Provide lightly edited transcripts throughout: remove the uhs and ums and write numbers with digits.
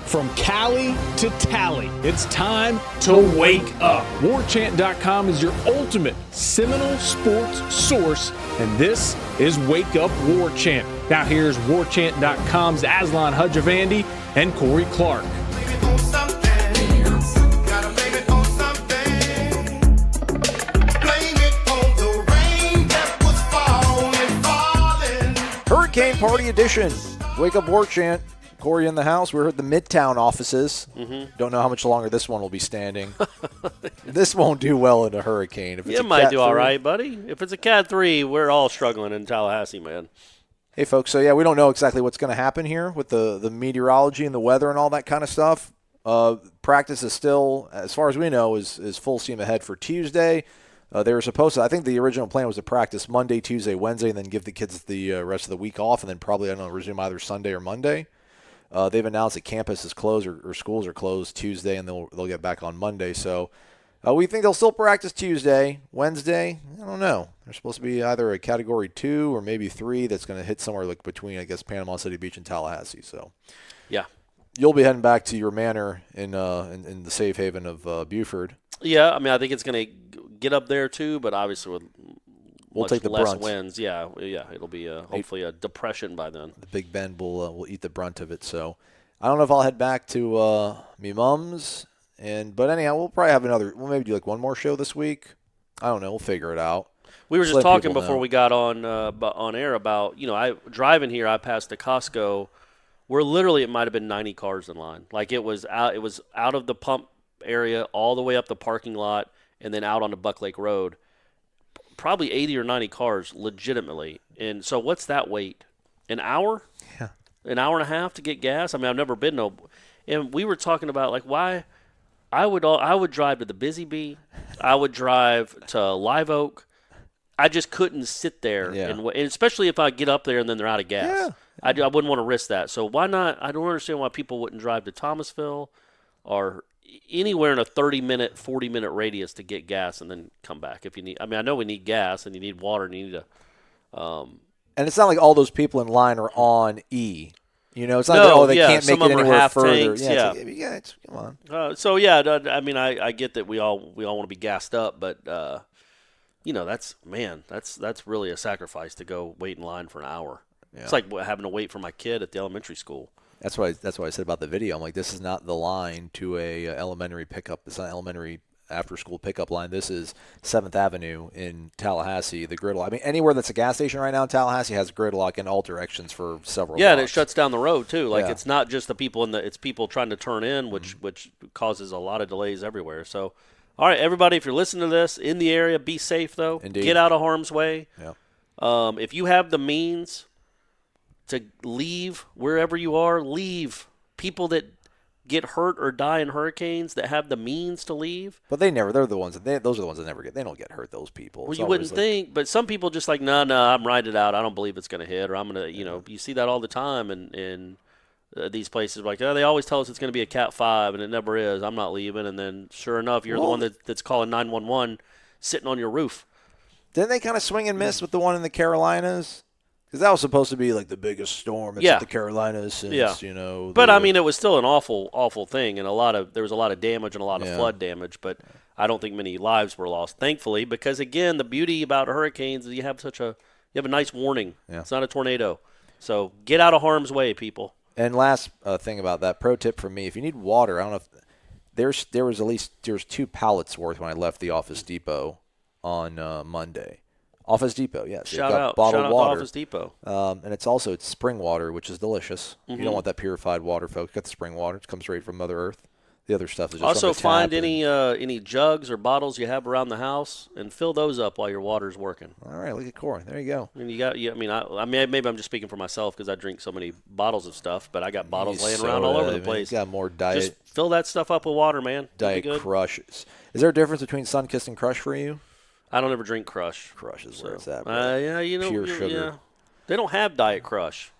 From Cali to Tally, it's time to wake up. WarChant.com is your ultimate Seminole sports source, and this is Wake Up War Chant. Now here's WarChant.com's Aslan Hudjavandi and Corey Clark. Hurricane Party Edition. Wake Up War Chant. Corey in the house. We're at the Midtown offices. Don't know how much longer this one will be standing. This won't do well in a hurricane. If it's it might do all right, buddy. If it's a Cat 3, we're all struggling in Tallahassee, man. Hey, folks. So, yeah, we don't know exactly what's going to happen here with the meteorology and the weather and all that kind of stuff. Practice is still, as far as we know, is full steam ahead for Tuesday. They were supposed to, I think the original plan was to practice Monday, Tuesday, Wednesday, and then give the kids the rest of the week off, and then probably, I don't know, resume either Sunday or Monday. They've announced that campus is closed or schools are closed Tuesday, and they'll get back on Monday. So we think they'll still practice Tuesday. Wednesday, I don't know. They're supposed to be either a Category 2 or maybe 3 that's going to hit somewhere like between, I guess, Panama City Beach and Tallahassee. So yeah, you'll be heading back to your manor in the safe haven of Buford. Yeah, I mean, I think it's going to get up there too, but obviously with we'll take the less brunt. winds. Yeah, it'll be hopefully a depression by then. The Big Bend will eat the brunt of it. So I don't know if I'll head back to me mum's, but anyhow, we'll probably have we'll maybe do like one more show this week. I don't know. We'll figure it out. We were just talking before we got on air about, I driving here, I passed the Costco where literally it might have been 90 cars in line. Like it was out of the pump area all the way up the parking lot and then out on the Buck Lake Road. Probably 80 or 90 cars legitimately. And so what's that wait? An hour? Yeah. An hour and a half to get gas? I mean, I've never been and we were talking about like why I would drive to the Busy Bee. I would drive to Live Oak. I just couldn't sit there and especially if I get up there and then they're out of gas. Yeah. I wouldn't want to risk that. So why not? I don't understand why people wouldn't drive to Thomasville or anywhere in a 30-minute, 40-minute radius to get gas and then come back if you need. I mean, I know we need gas and you need water and you need and it's not like all those people in line are on E. It's not they can't make it anywhere further. Tanks, come on. I mean, I get that we all want to be gassed up, but that's really a sacrifice to go wait in line for an hour. Yeah. It's like having to wait for my kid at the elementary school. That's why I said about the video. I'm like, this is not the line to a elementary pickup. It's not elementary after-school pickup line. This is 7th Avenue in Tallahassee, the gridlock. I mean, anywhere that's a gas station right now in Tallahassee has a gridlock in all directions for several blocks. And it shuts down the road, too. Like, It's not just the people it's people trying to turn in, which causes a lot of delays everywhere. So, all right, everybody, if you're listening to this, in the area, be safe, though. Indeed. Get out of harm's way. Yeah. If you have the means to leave wherever you are, leave. People that get hurt or die in hurricanes that have the means to leave. But they're the ones that those are the ones that never they don't get hurt, those people. Well, you wouldn't think, but some people just like, no, I'm riding it out. I don't believe it's going to hit, or I'm going to, you see that all the time in these places. Like, they always tell us it's going to be a Cat 5, and it never is. I'm not leaving. And then sure enough, you're the one that's calling 911 sitting on your roof. Didn't they kind of swing and miss with the one in the Carolinas? Because that was supposed to be like the biggest storm in the Carolinas since, But, I mean, it was still an awful, awful thing, and there was a lot of damage and a lot of flood damage, but I don't think many lives were lost, thankfully, because, again, the beauty about hurricanes is you have a nice warning. Yeah. It's not a tornado. So get out of harm's way, people. And last thing about that, pro tip from me, if you need water, I don't know if there was 2 pallets worth when I left the Office Depot on Monday. Office Depot, yes. Shout out bottled water. To Office Depot. And it's spring water, which is delicious. You don't want that purified water, folks. Got the spring water. It comes straight from Mother Earth. The other stuff is just also on the tap. Find any jugs or bottles you have around the house and fill those up while your water's working. All right, look at Corey. There you go. And maybe I'm just speaking for myself because I drink so many bottles of stuff, but I got bottles laying around all over the place. You got more Diet. Just fill that stuff up with water, man. Diet Crush. Is there a difference between Sunkist and Crush for you? I don't ever drink Crush. Crush is where it's at. Pure sugar. Yeah. They don't have Diet Crush,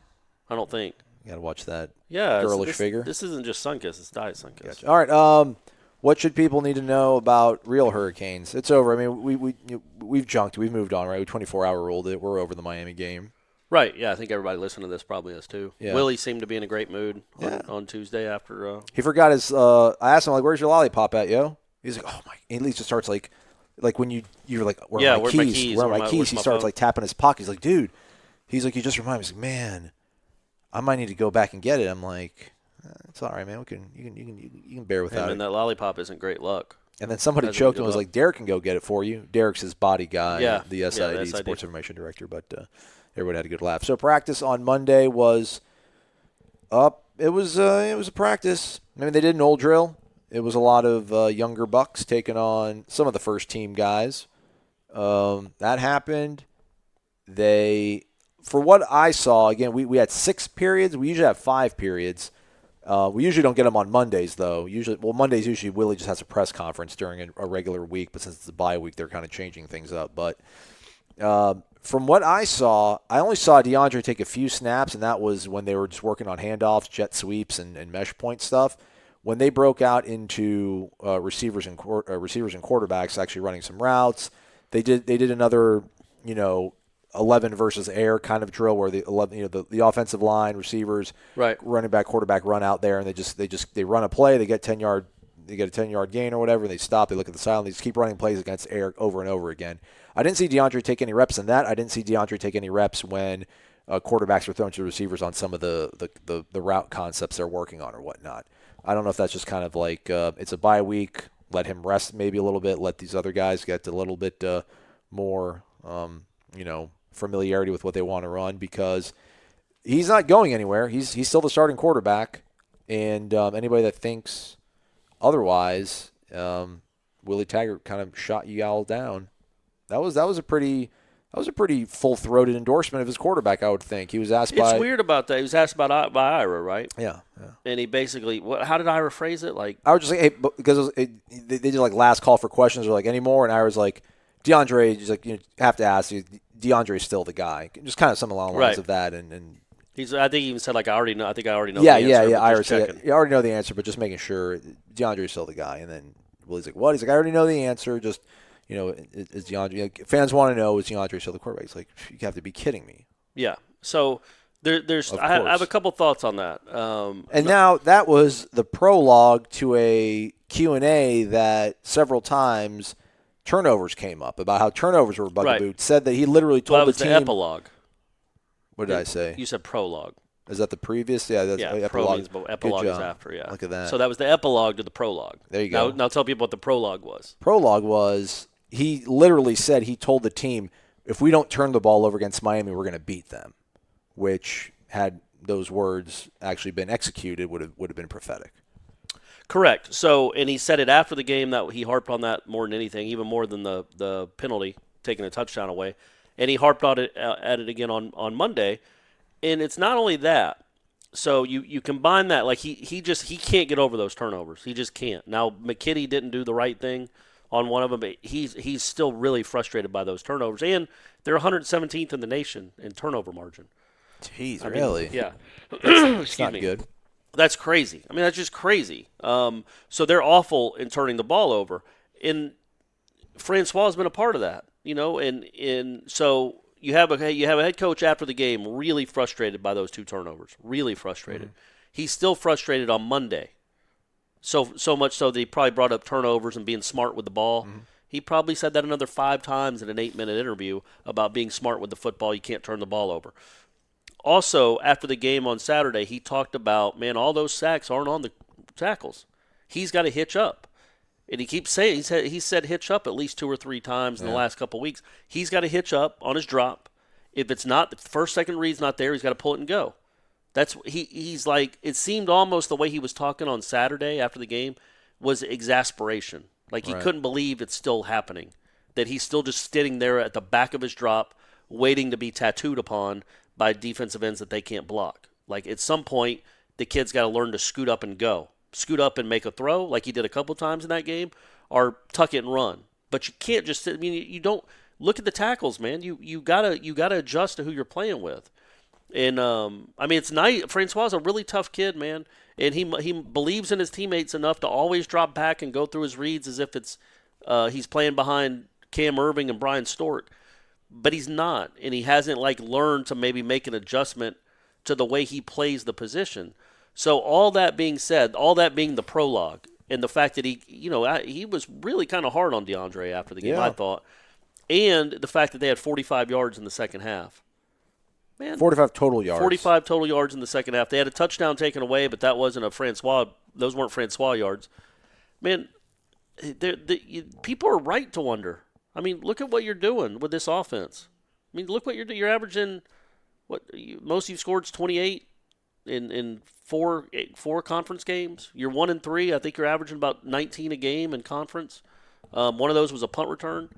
I don't think. You got to watch that girlish figure. This isn't just Sunkist. It's Diet Sunkist. Gotcha. All right. What should people need to know about real hurricanes? It's over. I mean, we've junked. We've moved on, right? We 24-hour ruled it. We're over the Miami game. Right. Yeah, I think everybody listening to this probably is too. Yeah. Willie seemed to be in a great mood on Tuesday after. He forgot his. I asked him like, "Where's your lollipop at, yo?" He's like, "Oh my!" At least it starts like when you're like, "Where are my keys? Where are my keys?" He starts like tapping his pocket. He's like, "Dude," he's like, "You just remind me." He's like, "Man, I might need to go back and get it." I'm like, "It's all right, man. You can bear without it." And that lollipop isn't great luck. And then somebody choked and was like, "Derek can go get it for you." Derek's his body guy, the SID, Sports Information Director, but everyone had a good laugh. So practice on Monday was up. It was a practice. I mean, they did an old drill. It was a lot of younger bucks taking on some of the first-team guys. That happened. For what I saw, again, we had 6 periods. We usually have 5 periods. We usually don't get them on Mondays, though. Mondays usually Willie just has a press conference during a regular week, but since it's a bye week, they're kind of changing things up. But from what I saw, I only saw DeAndre take a few snaps, and that was when they were just working on handoffs, jet sweeps, and mesh point stuff. When they broke out into receivers and quarterbacks, actually running some routes, they did another 11 versus air kind of drill where the offensive line, receivers, running back, quarterback run out there, and they run a play, they get a 10-yard gain or whatever, and they stop, they look at the sideline, they just keep running plays against air over and over again. I didn't see DeAndre take any reps in that. I didn't see DeAndre take any reps when quarterbacks were throwing to receivers on some of the route concepts they're working on or whatnot. I don't know if that's just kind of like it's a bye week, let him rest maybe a little bit, let these other guys get a little bit more familiarity with what they want to run, because he's not going anywhere. He's still the starting quarterback, and anybody that thinks otherwise, Willie Taggart kind of shot you all down. That was a pretty full-throated endorsement of his quarterback, I would think. He was asked by. It's weird about that. He was asked by Ira, right? Yeah. And he basically, how did Ira phrase it? Like, I was just like, hey, because they did like last call for questions or like anymore, and Ira's like, DeAndre, just like you have to ask you. DeAndre's still the guy. Just kind of something along the lines of that, and I think he even said like I already know. I think I already know. Yeah, the answer, yeah. Ira said, you already know the answer, but just making sure DeAndre's still the guy. And then Willie's like, what? He's like, I already know the answer. Just is DeAndre? Fans want to know, is DeAndre still the quarterback? He's like, you have to be kidding me. Yeah. So there's I have a couple thoughts on that. And now that was the prologue to a Q&A that several times turnovers came up about how turnovers were bugaboo. Right. Said that he literally told the team. The epilogue. What did I say? You said prologue. Is that the previous? Yeah, that's epilogue. Epilogue is after, yeah. Look at that. So that was the epilogue to the prologue. There you go. Now tell people what the prologue was. Prologue was he literally said he told the team, if we don't turn the ball over against Miami, we're going to beat them, which had those words actually been executed would have been prophetic. Correct. So, and he said it after the game that he harped on that more than anything, even more than the penalty, taking a touchdown away. And he harped on it at it again on Monday. And it's not only that. So you combine that, like he can't get over those turnovers. He just can't. Now McKitty didn't do the right thing on one of them, but he's still really frustrated by those turnovers. And they're 117th in the nation in turnover margin. Jeez, really? Yeah. It's not good. That's crazy. I mean, that's just crazy. So they're awful in turning the ball over. And Francois has been a part of that, and so you have a head coach after the game really frustrated by those 2 turnovers, really frustrated. Mm-hmm. He's still frustrated on Monday. So much so that he probably brought up turnovers and being smart with the ball. Mm-hmm. He probably said that another 5 times in an 8-minute interview about being smart with the football. You can't turn the ball over. Also, after the game on Saturday, he talked about, man, all those sacks aren't on the tackles. He's got to hitch up. And he keeps saying, he said hitch up at least 2 or 3 times in the last couple of weeks. He's got to hitch up on his drop. If it's not, the first, second read's not there, he's got to pull it and go. That's he's like, it seemed almost the way he was talking on Saturday after the game was exasperation. Like he couldn't believe it's still happening. That he's still just sitting there at the back of his drop waiting to be tattooed upon by defensive ends that they can't block. Like at some point, the kid's got to learn to scoot up and go. Scoot up and make a throw like he did a couple times in that game, or tuck it and run. But you can't just sit. I mean, you don't look at the tackles, man. You gotta adjust to who you're playing with. And I mean, it's nice. Francois is a really tough kid, man, and he believes in his teammates enough to always drop back and go through his reads as if it's he's playing behind Cam Irving and Brian Stort. but he's not, and he hasn't learned to maybe make an adjustment to the way he plays the position. So all that being said, all that being the prologue, and the fact that he was really kind of hard on DeAndre after the game, I thought, and the fact that they had 45 yards in the second half. Man, 45 total yards. 45 total yards in the second half. They had a touchdown taken away, but that wasn't a Francois. Those weren't Francois yards. Man, people are right to wonder. I mean, look at what you're doing with this offense. I mean, look what you're doing. You're averaging most you've scored is 28 in four conference games. You're 1-3. I think you're averaging about 19 a game in conference. One of those was a punt return.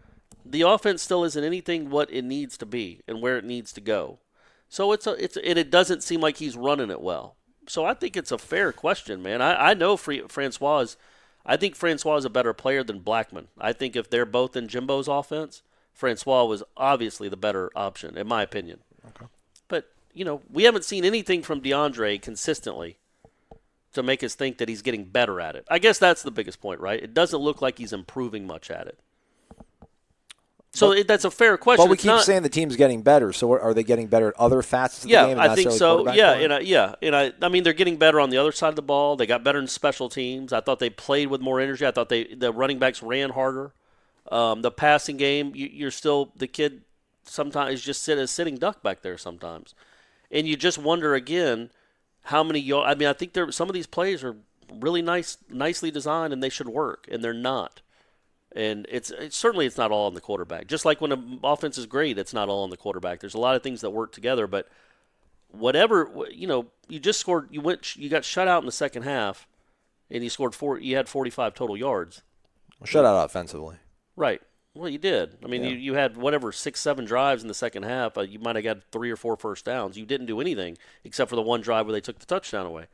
The offense still isn't anything what it needs to be and where it needs to go. So it doesn't seem like he's running it well. So I think it's a fair question, man. I know Francois. I think Francois is a better player than Blackman. I think if they're both in Jimbo's offense, Francois was obviously the better option, in my opinion. Okay. But, we haven't seen anything from DeAndre consistently to make us think that he's getting better at it. I guess that's the biggest point, right? It doesn't look like he's improving much at it. So that's a fair question. But we keep saying the team's getting better. So are they getting better at other facets of the game? I think so. I mean, they're getting better on the other side of the ball. They got better in special teams. I thought they played with more energy. I thought the running backs ran harder. The passing game, you're still the kid. Sometimes is just a sitting duck back there sometimes, and you just wonder again how many yards. I mean, I think some of these plays are really nicely designed, and they should work, and they're not. And it's certainly not all on the quarterback. Just like when an offense is great, it's not all on the quarterback. There's a lot of things that work together. But whatever, you just scored. You got shut out in the second half, and you scored You had 45 total yards. Shut out offensively. Right. Well, you did. I mean, you had 6-7 drives in the second half. You might have got 3 or 4 first downs. You didn't do anything except for the one drive where they took the touchdown away.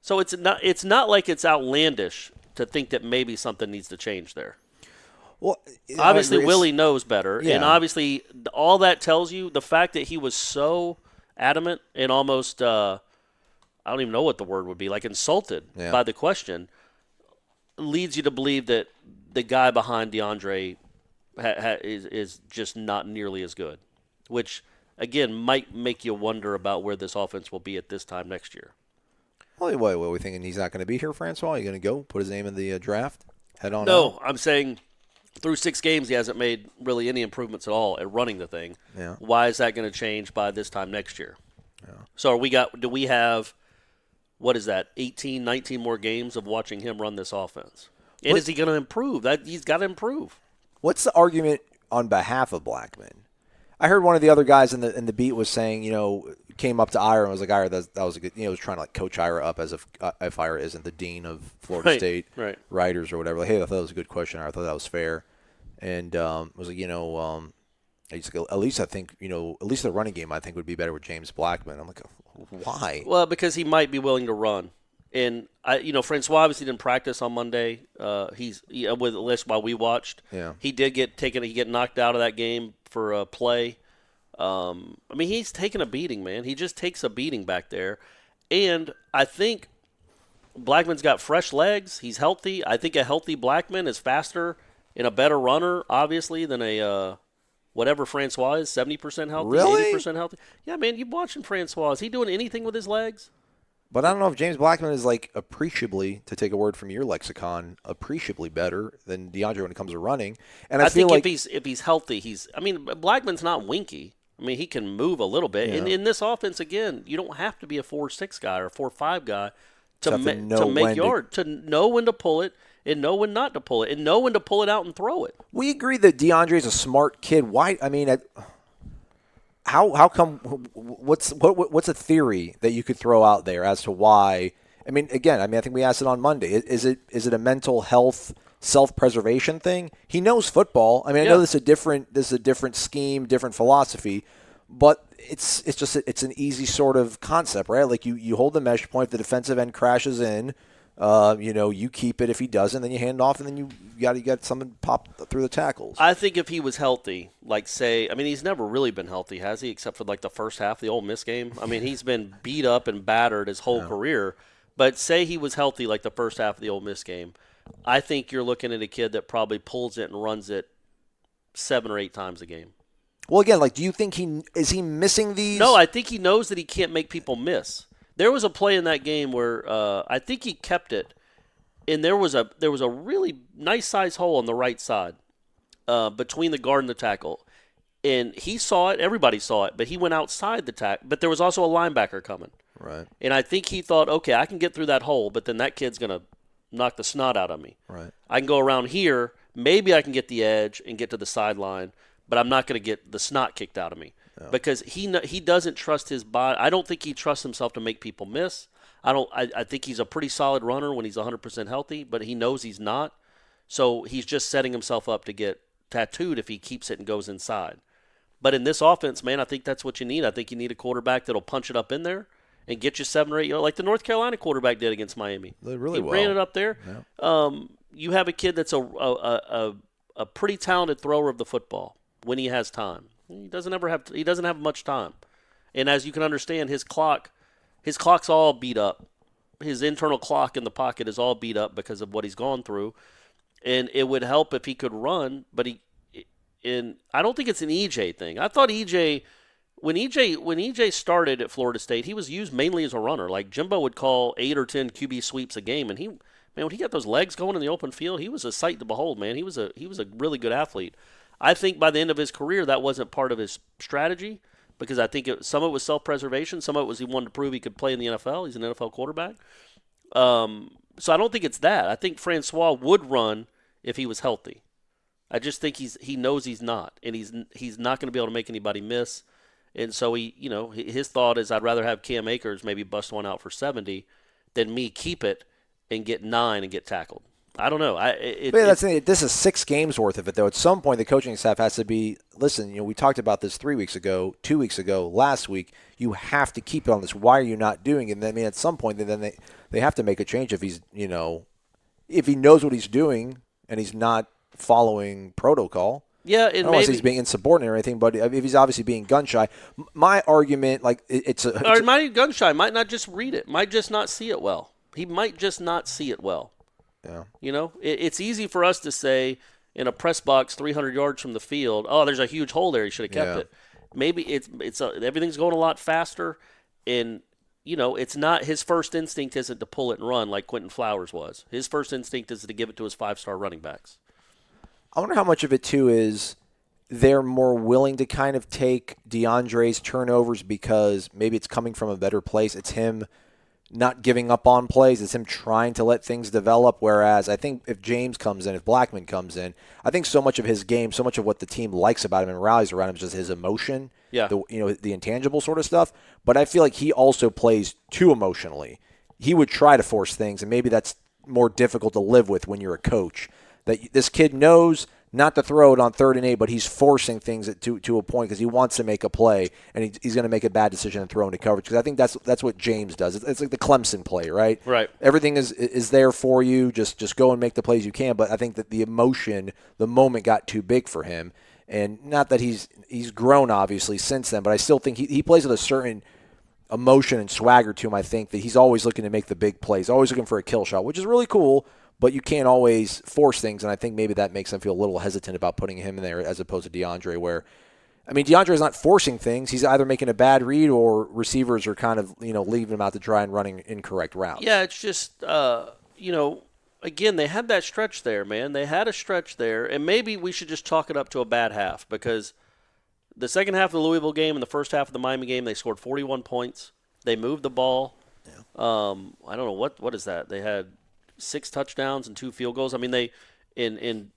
So it's not like it's outlandish to think that maybe something needs to change there. Well, obviously, Willie knows better, yeah. And obviously, all that tells you the fact that he was so adamant and almost I don't even know what the word would be, insulted by the question, leads you to believe that the guy behind DeAndre is just not nearly as good, which again might make you wonder about where this offense will be at this time next year. Well, what are we thinking? He's not going to be here, Francois? Are you going to go put his name in the draft? Head on No, out? I'm saying through 6 games he hasn't made really any improvements at all at running the thing. Yeah. Why is that going to change by this time next year? Yeah. So do we have, what is that, 18, 19 more games of watching him run this offense? And is he going to improve? He's got to improve. What's the argument on behalf of Blackman? I heard one of the other guys in the beat was saying, came up to Ira and was like, Ira, that was a good, was trying to coach Ira up as if Ira isn't the dean of Florida State writers or whatever. Like, hey, I thought that was a good question. I thought that was fair. And was like, at least I think, at least the running game I think would be better with James Blackman. I'm like, why? Well, because he might be willing to run. And Francois obviously didn't practice on Monday. He's with the list while we watched. Yeah. He did get knocked out of that game for a play. I mean, he's taking a beating, man. He just takes a beating back there. And I think Blackman's got fresh legs. He's healthy. I think a healthy Blackman is faster and a better runner, obviously, than a whatever Francois is, 70% healthy, really? 80% healthy. Yeah, man, you're watching Francois. Is he doing anything with his legs? But I don't know if James Blackman is appreciably, to take a word from your lexicon, appreciably better than DeAndre when it comes to running. And I feel think like if he's healthy, Blackman's not winky. I mean, he can move a little bit. Yeah. And in this offense, again, you don't have to be a 4-6 guy or a 4-5 guy to make yards, to know when to pull it and know when not to pull it and know when to pull it out and throw it. We agree that DeAndre is a smart kid. Why? I mean, how come? What's a theory that you could throw out there as to why? I mean, again, I think we asked it on Monday. Is it a mental health, self-preservation thing? He knows football. I mean, I know this is a different scheme, different philosophy, but it's an easy sort of concept, right? Like you hold the mesh point, the defensive end crashes in. You keep it. If he doesn't, then you hand off, and then you got someone pop through the tackles. I think if he was healthy, he's never really been healthy, has he? Except for the first half of the Ole Miss game. I mean, he's been beat up and battered his whole career. But say he was healthy the first half of the Ole Miss game, I think you're looking at a kid that probably pulls it and runs it 7 or 8 times a game. Well, again, like, do you think is he missing these? No, I think he knows that he can't make people miss. There was a play in that game where I think he kept it, and there was a really nice size hole on the right side between the guard and the tackle. And he saw it, everybody saw it, but he went outside the tackle. But there was also a linebacker coming. Right. And I think he thought, okay, I can get through that hole, but then that kid's going to knock the snot out of me. Right. I can go around here, maybe I can get the edge and get to the sideline, but I'm not going to get the snot kicked out of me. No. Because he doesn't trust his body. I don't think he trusts himself to make people miss. I think he's a pretty solid runner when he's 100% healthy, but he knows he's not. So he's just setting himself up to get tattooed if he keeps it and goes inside. But in this offense, man, I think that's what you need. I think you need a quarterback that'll punch it up in there and get you 7 or 8 yards, like the North Carolina quarterback did against Miami. He ran it up there. Yeah. You have a kid that's a pretty talented thrower of the football when he has time. He doesn't have much time, and as you can understand, his clock's all beat up. His internal clock in the pocket is all beat up because of what he's gone through, and it would help if he could run, but I don't think it's an EJ thing. I thought when EJ started at Florida State, he was used mainly as a runner. Like Jimbo would call 8 or 10 QB sweeps a game, and when he got those legs going in the open field, he was a sight to behold, man. He was a really good athlete. I think by the end of his career, that wasn't part of his strategy because I think some of it was self-preservation, some of it was he wanted to prove he could play in the NFL. He's an NFL quarterback. So I don't think it's that. I think Francois would run if he was healthy. I just think he knows he's not, and he's not going to be able to make anybody miss. And so his thought is I'd rather have Cam Akers maybe bust one out for 70 than me keep it and get 9 and get tackled. I don't know. This is 6 games worth of it, though. At some point, the coaching staff has to be, listen, we talked about this 3 weeks ago, 2 weeks ago, last week. You have to keep it on this. Why are you not doing it? And at some point, then they have to make a change if he's, if he knows what he's doing and he's not following protocol. Yeah, I don't want to say he's being insubordinate or anything, but if he's obviously being gun-shy, my argument, or might be gun-shy, might not just read it, might just not see it well. He might just not see it well. Yeah. It's easy for us to say in a press box 300 yards from the field, oh, there's a huge hole there, he should have kept it. Maybe it's everything's going a lot faster, and it's not his first instinct isn't to pull it and run like Quentin Flowers was. His first instinct is to give it to his 5-star running backs. I wonder how much of it, too, is they're more willing to kind of take DeAndre's turnovers because maybe it's coming from a better place. It's him not giving up on plays. It's him trying to let things develop, whereas I think if James comes in, if Blackman comes in, I think so much of his game, so much of what the team likes about him and rallies around him is just his emotion, the intangible sort of stuff. But I feel like he also plays too emotionally. He would try to force things, and maybe that's more difficult to live with when you're a coach. That this kid knows not to throw it on 3rd and 8, but he's forcing things to a point because he wants to make a play, and he's going to make a bad decision and throw into coverage. Because I think that's what James does. It's like the Clemson play, right? Right. Everything is there for you. Just go and make the plays you can. But I think that the emotion, the moment got too big for him. And not that he's grown, obviously, since then, but I still think he plays with a certain emotion and swagger to him. I think that he's always looking to make the big plays, always looking for a kill shot, which is really cool. But you can't always force things, and I think maybe that makes them feel a little hesitant about putting him in there as opposed to DeAndre, where, DeAndre's not forcing things. He's either making a bad read or receivers are kind of, leaving him out to dry and running incorrect routes. Yeah, it's just, again, they had that stretch there, man. They had a stretch there, and maybe we should just chalk it up to a bad half because the second half of the Louisville game and the first half of the Miami game, they scored 41 points. They moved the ball. Yeah. I don't know, what is that? They had 6 touchdowns and 2 field goals. They in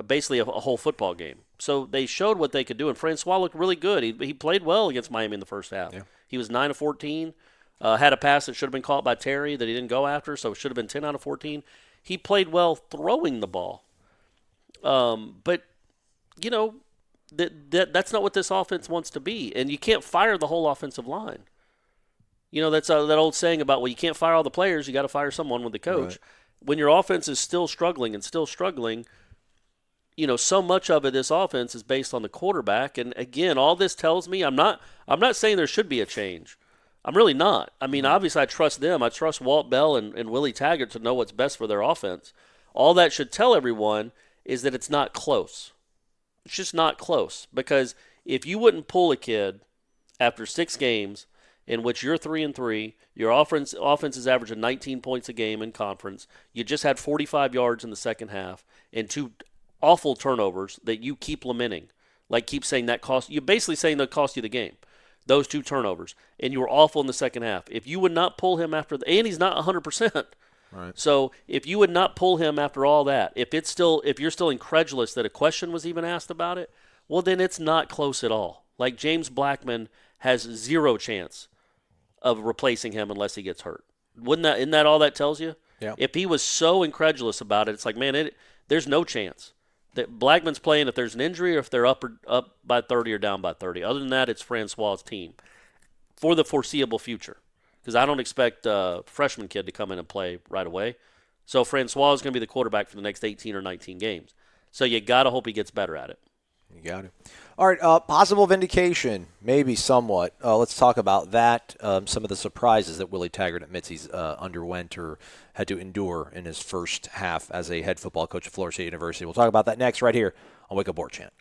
basically a whole football game. So they showed what they could do, and Francois looked really good. He played well against Miami in the first half. Yeah. He was 9 of 14. Had a pass that should have been caught by Terry that he didn't go after, so it should have been 10 out of 14. He played well throwing the ball. But that's not what this offense wants to be, and you can't fire the whole offensive line. That's that old saying about, well, you can't fire all the players. You got to fire someone with the coach. Right. When your offense is still struggling, so much of it, this offense is based on the quarterback. And again, all this tells me, I'm not saying there should be a change. I'm really not. Obviously I trust them. I trust Walt Bell and Willie Taggart to know what's best for their offense. All that should tell everyone is that it's not close. It's just not close, because if you wouldn't pull a kid after 6 games in which you're 3-3, your offense is averaging 19 points a game in conference, you just had 45 yards in the second half, and 2 awful turnovers that you keep lamenting, like keep saying that cost you, basically saying that cost you the game, those 2 turnovers, and you were awful in the second half. If you would not pull him after and he's not 100%. Right. So if you would not pull him after all that, if you're still incredulous that a question was even asked about it, well, then it's not close at all. Like, James Blackman has 0 chance of replacing him unless he gets hurt. Isn't that all that tells you? Yeah. If he was so incredulous about it, it's like, man, there's no chance that Blackman's playing if there's an injury or if they're up by 30 or down by 30. Other than that, it's Francois' team for the foreseeable future, because I don't expect a freshman kid to come in and play right away. So Francois is going to be the quarterback for the next 18 or 19 games. So you got to hope he gets better at it. You got it. All right, possible vindication, maybe somewhat. Let's talk about that. Some of the surprises that Willie Taggart admits he's underwent or had to endure in his first half as a head football coach at Florida State University. We'll talk about that next right here on Wake Up War Chant.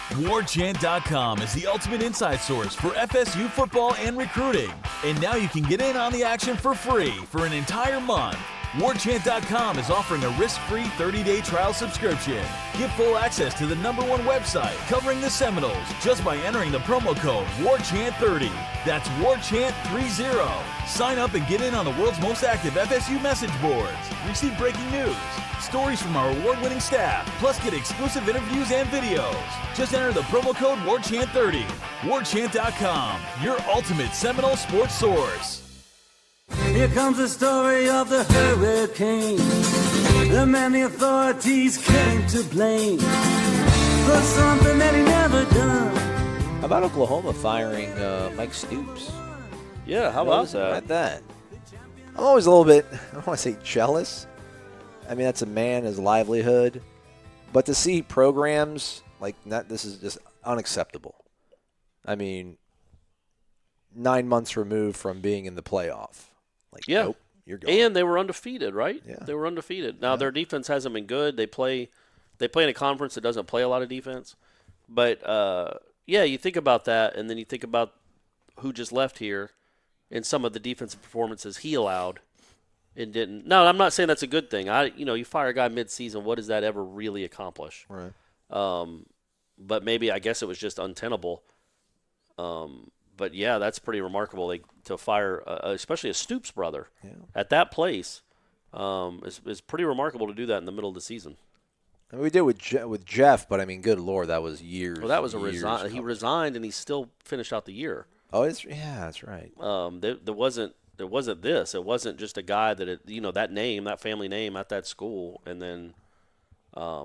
WarChant.com is the ultimate inside source for FSU football and recruiting. And now you can get in on the action for free for an entire month. WarChant.com is offering a risk-free 30-day trial subscription. Get full access to the #1 website covering the Seminoles just by entering the promo code WarChant30. That's WarChant30. Sign up and get in on the world's most active FSU message boards. Receive breaking news, stories from our award-winning staff, plus get exclusive interviews and videos. Just enter the promo code WarChant30. WarChant.com, your ultimate Seminole sports source. Here comes the story of the hurricane. The man the authorities came to blame for something that he never done. How about Oklahoma firing Mike Stoops? Yeah, how about that? About that? I'm always a little bit, I don't want to say jealous. I mean, that's a man, his livelihood. But to see programs like that, this is just unacceptable. I mean, 9 months removed from being in the playoff. Like, yeah. Nope, you're gone. And they were undefeated, right? Yeah. They were undefeated. Now, their defense hasn't been good. They play in a conference that doesn't play a lot of defense. But, yeah, you think about that, and then you think about who just left here and some of the defensive performances he allowed and didn't. No, I'm not saying that's a good thing. You fire a guy mid-season, what does that ever really accomplish? Right. But maybe, I guess it was just untenable. But, yeah, that's pretty remarkable to fire, especially a Stoops brother at that place. It's pretty remarkable to do that in the middle of the season. I mean, we did with Jeff, but, I mean, good Lord, that was years. Well, that was he resigned, and he still finished out the year. Oh, that's right. There wasn't this. It wasn't just a guy that that family name at that school, and then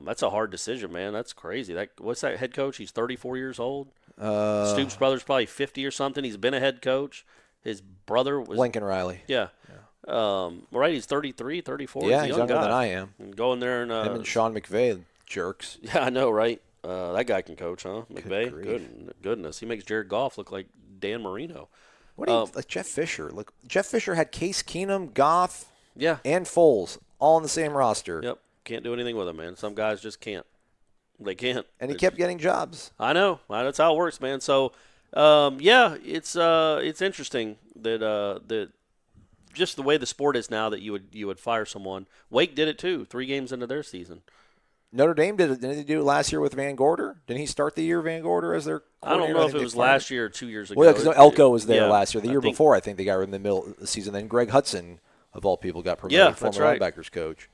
that's a hard decision, man. That's crazy. What's that head coach? He's 34 years old. Stoops' brother's probably 50 or something. He's been a head coach. His brother was Lincoln Riley. Yeah. Right. He's 33, 34. Yeah, he's he's younger than I am. And going there and him and Sean McVay, jerks. Yeah, I know, right? That guy can coach, huh? McVay. Good Goodness, he makes Jared Goff look like Dan Marino. What do you like Jeff Fisher? Look, Jeff Fisher had Case Keenum, Goff, yeah, and Foles all on the same roster. Yep. Can't do anything with them, man. Some guys just can't. They can't. And he kept getting jobs. I know. That's how it works, man. So, yeah, it's interesting that just the way the sport is now that you would fire someone. Wake did it too. 3 games into their season. Notre Dame did it. Didn't they do it last year with Van Gorder? Didn't he start the year Van Gorder as their coordinator? I don't know if it was last year or 2 years ago. Well, yeah, because Elko was there yeah, last year. The year before, I think they got in the middle of the season. Then Greg Hudson, of all people, got promoted, former linebackers coach.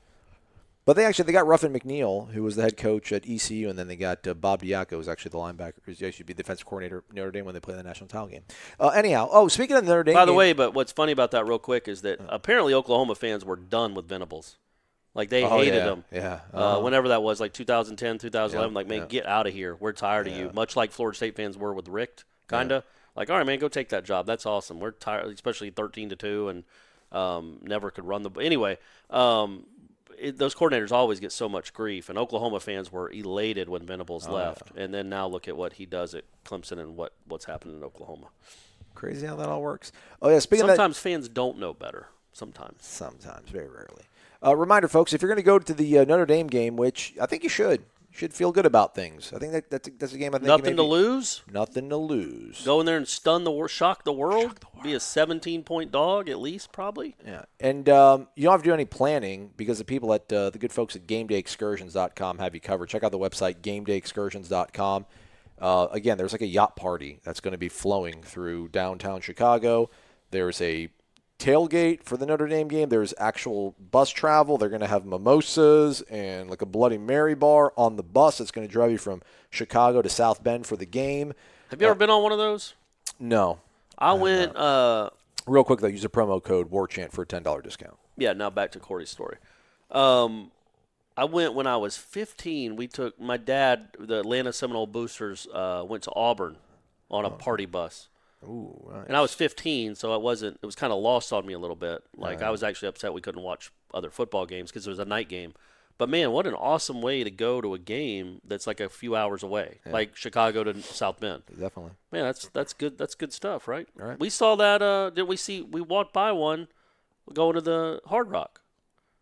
But they got Ruffin McNeil, who was the head coach at ECU, and then they got Bob Diaco, who's actually the linebacker, who's actually be the defensive coordinator at Notre Dame when they play the national title game. Anyhow, speaking of the Notre Dame By the way, but what's funny about that real quick is that apparently Oklahoma fans were done with Venables. Like, they hated him. Yeah. Whenever that was, like 2010, 2011, like, man, yeah. Get out of here. We're tired of you. Much like Florida State fans were with Richt, kind of. Like, all right, man, go take that job. That's awesome. We're tired, especially 13-2, and never could run the – anyway, those coordinators always get so much grief, and Oklahoma fans were elated when Venables left. Yeah. And then now look at what he does at Clemson and what's happening in Oklahoma. Crazy how that all works. Oh, yeah, sometimes fans don't know better. Sometimes, very rarely. Reminder, folks, if you're going to go to the Notre Dame game, which I think you should, should feel good about things. I think that's a game. I think nothing to lose. Nothing to lose. Go in there and shock the world. Be a 17-point dog at least, probably. Yeah, and you don't have to do any planning because the people at the good folks at GameDayExcursions.com have you covered. Check out the website GameDayExcursions.com. Again, there's like a yacht party that's going to be flowing through downtown Chicago. There's a tailgate for the Notre Dame game. There's actual bus travel. They're going to have mimosas and like a Bloody Mary bar on the bus. It's going to drive you from Chicago to South Bend for the game. Have you ever been on one of those? No. I went. Real quick, though, use the promo code WARCHANT for a $10 discount. Yeah, now back to Corey's story. I went when I was 15. We took my dad, the Atlanta Seminole Boosters, went to Auburn on a party bus. Ooh, nice. And I was 15, so it was kind of lost on me a little bit. Like, I was actually upset we couldn't watch other football games because it was a night game. But, man, what an awesome way to go to a game that's like a few hours away, like Chicago to South Bend. Definitely. Man, that's good. That's good stuff, right? All right. We saw that. We walked by one going to the Hard Rock.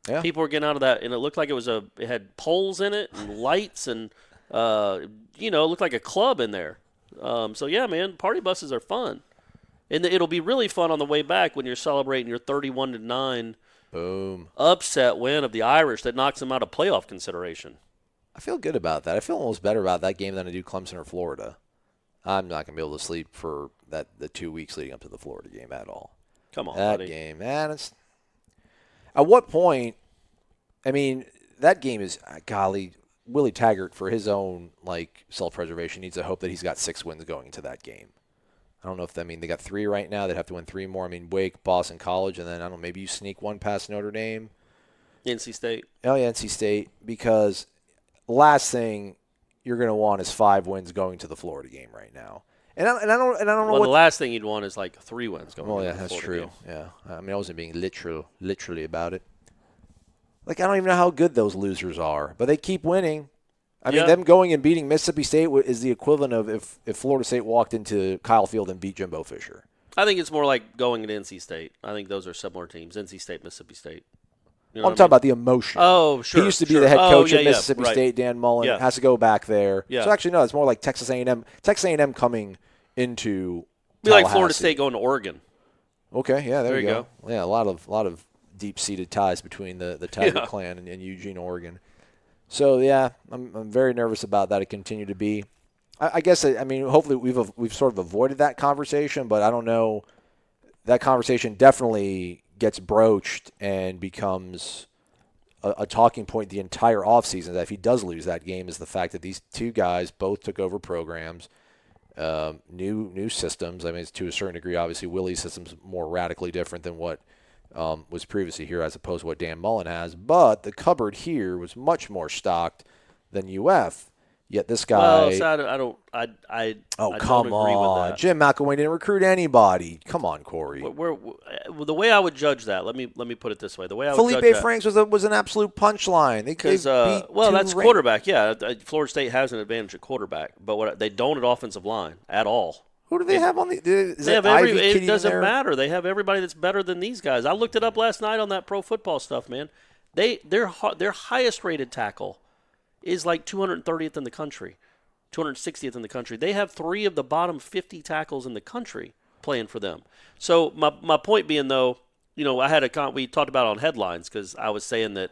Yeah. People were getting out of that, and it looked like it had poles in it and lights and, it looked like a club in there. So, yeah, man, party buses are fun. And it'll be really fun on the way back when you're celebrating your 31-9 boom upset win of the Irish that knocks them out of playoff consideration. I feel good about that. I feel almost better about that game than I do Clemson or Florida. I'm not going to be able to sleep for the 2 weeks leading up to the Florida game at all. Come on, that buddy. Game, man. At what point, I mean, that game is, golly, Willie Taggart, for his own self-preservation, needs to hope that he's got 6 wins going into that game. I don't know if they got 3 right now. They'd have to win 3 more. I mean, Wake, Boston College, and then, I don't know, maybe you sneak one past Notre Dame. NC State. Oh, yeah, NC State, because last thing you're going to want is 5 wins going to the Florida game right now. And I don't know what the last thing you'd want is 3 wins going. Well, yeah, to the that's Florida true. game. Yeah, I mean, I wasn't being literally about it. I don't even know how good those losers are, but they keep winning. I mean, them going and beating Mississippi State is the equivalent of if Florida State walked into Kyle Field and beat Jimbo Fisher. I think it's more like going to NC State. I think those are similar teams. NC State, Mississippi State. I'm talking about the emotion. Oh, sure. He used to be the head coach at Mississippi right. State. Dan Mullen Yeah. has to go back there. Yeah. So actually, no, it's more like Texas A&M. Texas A&M coming into Be like Tallahassee. Florida State going to Oregon. Okay, yeah, there you go. Yeah, a lot of deep-seated ties between the Taggart clan and Eugene, Oregon. So yeah, I'm very nervous about that. It continue to be. I guess hopefully we've sort of avoided that conversation, but I don't know. That conversation definitely gets broached and becomes a talking point the entire offseason. That if he does lose that game, is the fact that these 2 guys both took over programs, new systems. I mean, it's to a certain degree, obviously, Willie's system's more radically different than what was previously here as opposed to what Dan Mullen has. But the cupboard here was much more stocked than UF. Yet this guy. Well, so I come don't agree on. with that. Jim McElwain didn't recruit anybody. Come on, Corey. The way I would judge that, let me put it this way. The way I would Felipe judge Franks was an absolute punchline. Because that's quarterback. Yeah, Florida State has an advantage at quarterback, but they don't at offensive line at all. Who do they have on the? It doesn't matter. They have everybody that's better than these guys. I looked it up last night on that pro football stuff, man. Their highest rated tackle is like 230th in the country, 260th in the country. They have 3 of the bottom 50 tackles in the country playing for them. So my point being, though, I had we talked about it on headlines because I was saying that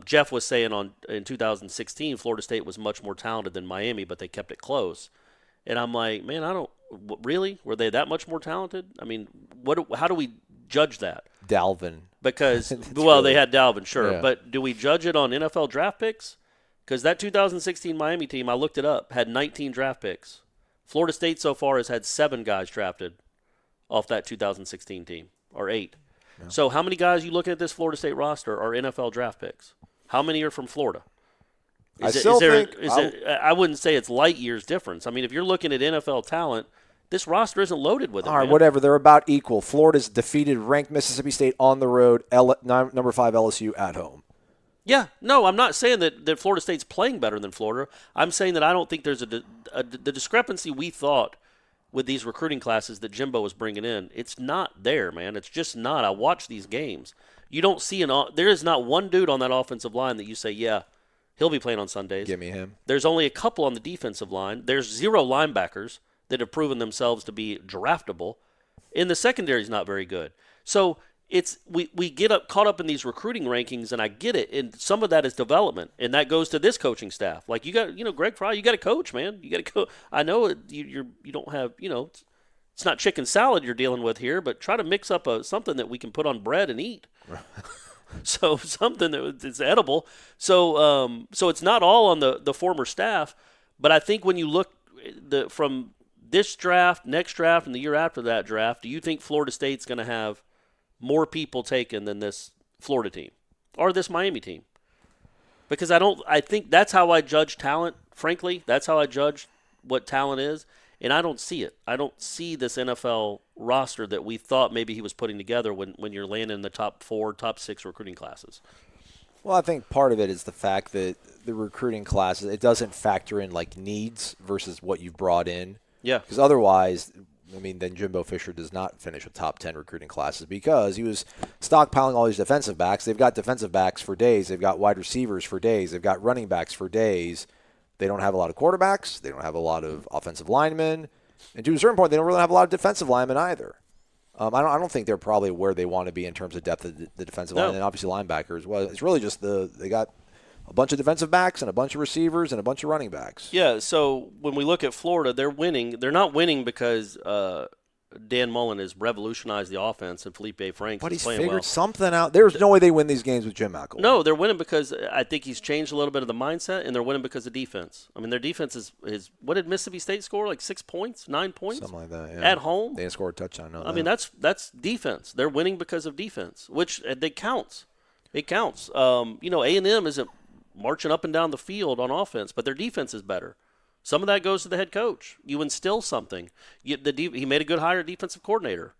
Jeff was saying in 2016 Florida State was much more talented than Miami, but they kept it close. And I'm like, man, really? Were they that much more talented? I mean, how do we judge that? Dalvin. Because, they had Dalvin, sure. Yeah. But do we judge it on NFL draft picks? Because that 2016 Miami team, I looked it up, had 19 draft picks. Florida State so far has had 7 guys drafted off that 2016 team, or 8. Yeah. So how many guys you look at this Florida State roster are NFL draft picks? How many are from Florida? I wouldn't say it's light years difference. I mean, if you're looking at NFL talent, this roster isn't loaded with it. All right, whatever. They're about equal. Florida's defeated ranked Mississippi State on the road, number 5 LSU at home. Yeah, no, I'm not saying that Florida State's playing better than Florida. I'm saying that I don't think there's the discrepancy we thought with these recruiting classes that Jimbo was bringing in. It's not there, man. It's just not. I watch these games. You don't see there is not one dude on that offensive line that you say, yeah, He'll be playing on Sundays. Give me him. There's only a couple on the defensive line. There's 0 linebackers that have proven themselves to be draftable. And the secondary is not very good. So we get caught up in these recruiting rankings, and I get it. And some of that is development, and that goes to this coaching staff. Like, you got, Greg Fry, you got to coach, man. You got to coach. I know you don't have, it's not chicken salad you're dealing with here, but try to mix up something that we can put on bread and eat. So something that is edible. So it's not all on the former staff, but I think when you look from this draft, next draft, and the year after that draft, do you think Florida State's going to have more people taken than this Florida team or this Miami team? Because I think that's how I judge talent, frankly. That's how I judge what talent is, and I don't see it. I don't see this NFL roster that we thought maybe he was putting together when you're landing in the top 4, top 6 recruiting classes. Well, I think part of it is the fact that the recruiting classes, it doesn't factor in like needs versus what you've brought in. Yeah. Because otherwise, then Jimbo Fisher does not finish with top 10 recruiting classes because he was stockpiling all these defensive backs. They've got defensive backs for days. They've got wide receivers for days. They've got running backs for days. They don't have a lot of quarterbacks. They don't have a lot of offensive linemen. And to a certain point, they don't really have a lot of defensive linemen either. I don't think they're probably where they want to be in terms of depth of the defensive line, and obviously linebackers. Well, it's really just they got a bunch of defensive backs and a bunch of receivers and a bunch of running backs. Yeah, so when we look at Florida, they're winning. They're not winning because Dan Mullen has revolutionized the offense and Felipe Franks but is he's playing figured well. something out. There's no way they win these games with Jim McElwain. No, they're winning because I think he's changed a little bit of the mindset, and they're winning because of defense. I mean, their defense is what did Mississippi State score? Like 6 points, 9 points? Something like that, yeah. At home? They didn't score a touchdown. I mean, that's defense. They're winning because of defense, which it counts. It counts. A&M isn't marching up and down the field on offense, but their defense is better. Some of that goes to the head coach. You instill something. He made a good hire defensive coordinator.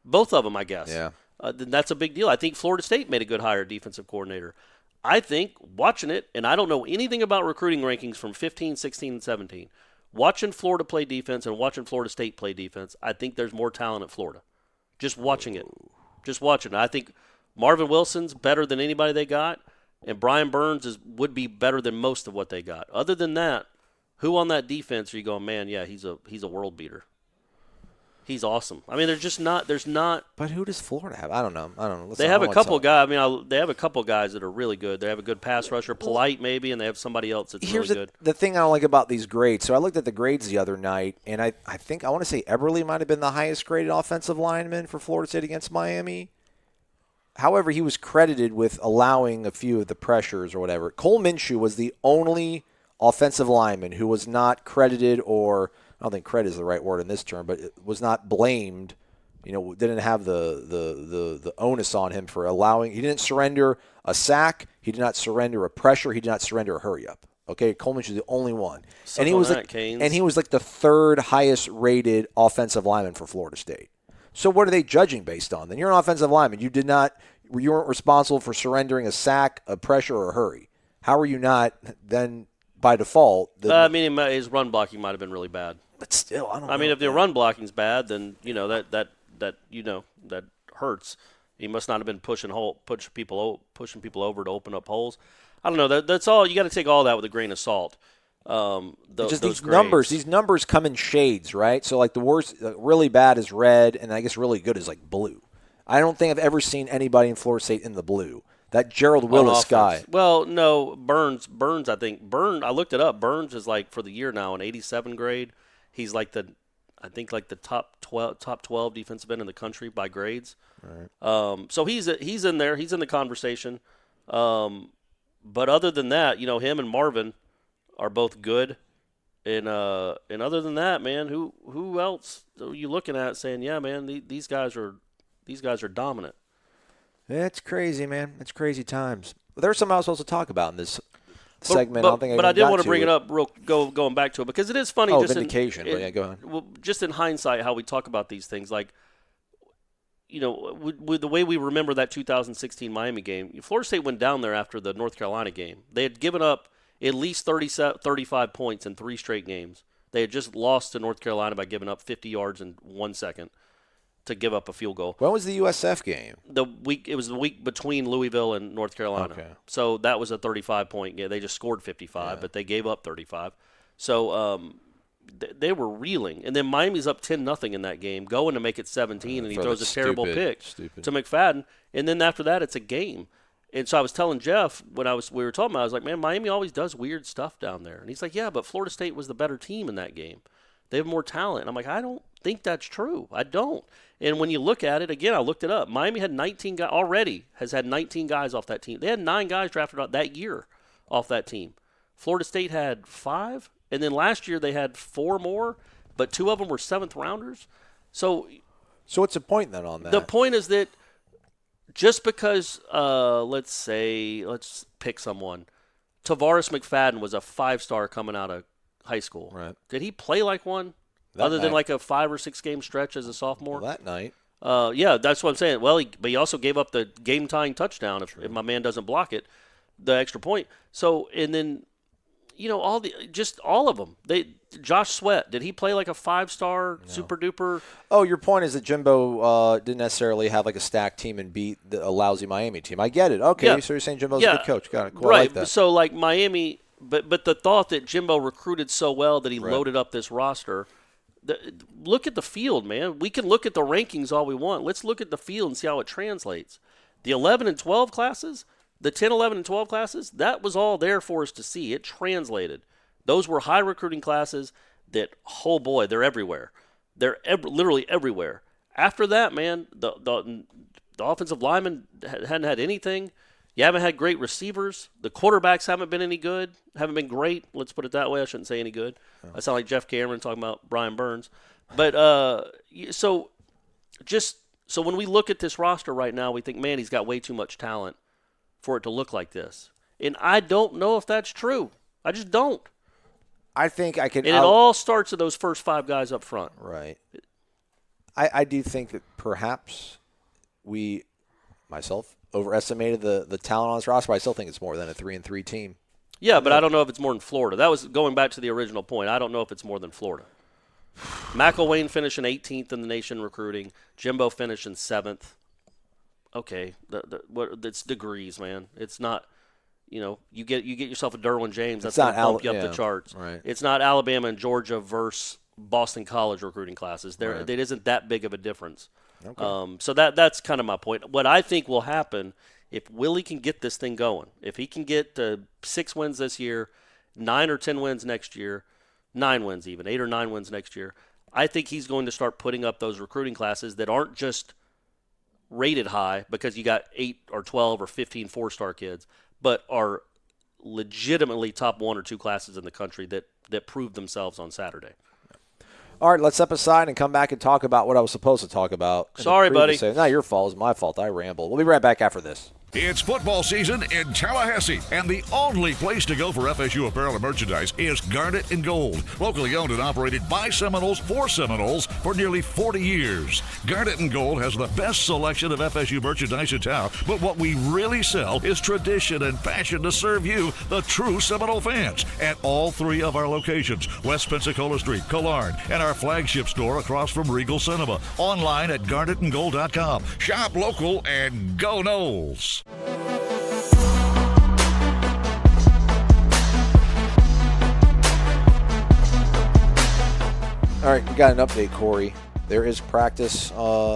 Both of them, I guess. Yeah. That's a big deal. I think Florida State made a good hire defensive coordinator. I think watching it, and I don't know anything about recruiting rankings from 15, 16, and 17, watching Florida play defense and watching Florida State play defense, I think there's more talent at Florida. Just watching it. Just watching it. I think Marvin Wilson's better than anybody they got, and Brian Burns would be better than most of what they got. Other than that, who on that defense are you going, man, yeah, he's a world beater. He's awesome. I mean, there's not. But who does Florida have? I don't know. They have a couple guys. They have a couple guys that are really good. They have a good pass rusher, Polite maybe, and they have somebody else that's really good. The thing I don't like about these grades. So I looked at the grades the other night, and I think I want to say Eberle might have been the highest graded offensive lineman for Florida State against Miami. However, he was credited with allowing a few of the pressures or whatever. Cole Minshew was the only offensive lineman who was not credited, or I don't think credit is the right word in this term, but it was not blamed, didn't have the onus on him for allowing. He didn't surrender a sack. He did not surrender a pressure. He did not surrender a hurry up. Okay, Cole Minshew was the only one. And he was like the third highest rated offensive lineman for Florida State. So what are they judging based on? Then you're an offensive lineman. You weren't responsible for surrendering a sack, a pressure, or a hurry. How are you not then by default? His run blocking might have been really bad. But still, I don't know. I mean, if the run blocking's bad, then that hurts. He must not have been pushing people over to open up holes. I don't know. That's all. You got to take all that with a grain of salt. These numbers come in shades, right? So like the worst, really bad is red, and I guess really good is like blue. I don't think I've ever seen anybody in Florida State in the blue. That Gerald Willis guy. Well, no, Burns. I think I looked it up. Burns is like for the year now an 87 grade. He's like the top 12 defensive end in the country by grades. Right. So he's in there. He's in the conversation. But other than that, him and Marvin are both good. And other than that, man, who else are you looking at saying, yeah, man, these guys are dominant. It's crazy, man. It's crazy times. But there's something I was supposed to talk about in this segment. But I did want to bring it up going back to it because it is funny. Oh, vindication. Go ahead. Well, just in hindsight, how we talk about these things, like, with the way we remember that 2016 Miami game, Florida State went down there after the North Carolina game. They had given up at least 35 points in 3 straight games. They had just lost to North Carolina by giving up 50 yards in 1 second. to give up a field goal. When was the USF game? It was the week between Louisville and North Carolina. Okay. So that was a 35-point game. They just scored 55, but they gave up 35. So they were reeling. And then Miami's up 10-0 in that game, going to make it 17, and he throws a terrible pick to McFadden. And then after that, it's a game. And so I was telling Jeff when we were talking about it, I was like, man, Miami always does weird stuff down there. And he's like, yeah, but Florida State was the better team in that game. They have more talent. And I'm like, I don't think that's true. I don't. And when you look at it, again, I looked it up. Miami had 19 guys already, has had 19 guys off that team. They had 9 guys drafted out that year off that team. Florida State had 5. And then last year they had 4 more, but 2 of them were 7th rounders. So what's the point then on that? The point is that just because, let's pick someone. Tavares McFadden was a 5-star coming out of high school. Right. Did he play like one other than like a 5 or 6 game stretch as a sophomore? Well, that night. Yeah, that's what I'm saying. Well, but he also gave up the game-tying touchdown if my man doesn't block it, the extra point. So, and then, all of them. Josh Sweat, did he play like a 5-star super duper? Oh, your point is that Jimbo didn't necessarily have like a stacked team and beat a lousy Miami team. I get it. Okay, so you're saying Jimbo's a good coach. Got it. Cool. Right. I like that. So like Miami, but the thought that Jimbo recruited so well that he loaded up this roster. Look at the field, man. We can look at the rankings all we want. Let's look at the field and see how it translates. The 11 and 12 classes, the 10, 11, and 12 classes, that was all there for us to see. It translated. Those were high recruiting classes that, oh boy, they're everywhere. They're literally everywhere. After that, man, the offensive linemen hadn't had anything. You haven't had great receivers. The quarterbacks haven't been any good, haven't been great. Let's put it that way. I shouldn't say any good. I sound like Jeff Cameron talking about Brian Burns. But so when we look at this roster right now, we think, man, he's got way too much talent for it to look like this. And I don't know if that's true. I just don't. I think I can. And it all starts with those first 5 guys up front. Right. I do think that perhaps myself, overestimated the talent on this roster, but I still think it's more than a 3-3 team. Yeah, but I don't know if it's more than Florida. That was going back to the original point. I don't know if it's more than Florida. McElwain finishing 18th in the nation recruiting. Jimbo finishing 7th. Okay, it's degrees, man. It's not, you get yourself a Derwin James. That's going to bump you up the charts. Right. It's not Alabama and Georgia versus Boston College recruiting classes. It isn't that big of a difference. Okay. So that's kind of my point. What I think will happen if Willie can get this thing going, if he can get 6 wins this year, 9 or 10 wins next year, 9 wins even, 8 or 9 wins next year, I think he's going to start putting up those recruiting classes that aren't just rated high because you got 8 or 12 or 15 4-star kids, but are legitimately top 1 or 2 classes in the country that proved themselves on Saturday. All right, let's step aside and come back and talk about what I was supposed to talk about. Sorry, buddy. Not your fault. It's my fault. I ramble. We'll be right back after this. It's football season in Tallahassee, and the only place to go for FSU apparel and merchandise is Garnet & Gold. Locally owned and operated by Seminoles for Seminoles for nearly 40 years. Garnet & Gold has the best selection of FSU merchandise in town, but what we really sell is tradition and passion to serve you, the true Seminole fans, at all 3 of our locations, West Pensacola Street, Killarn, and our flagship store across from Regal Cinema. Online at garnetandgold.com. Shop local and go Noles. All right, we got an update, Corey. There is practice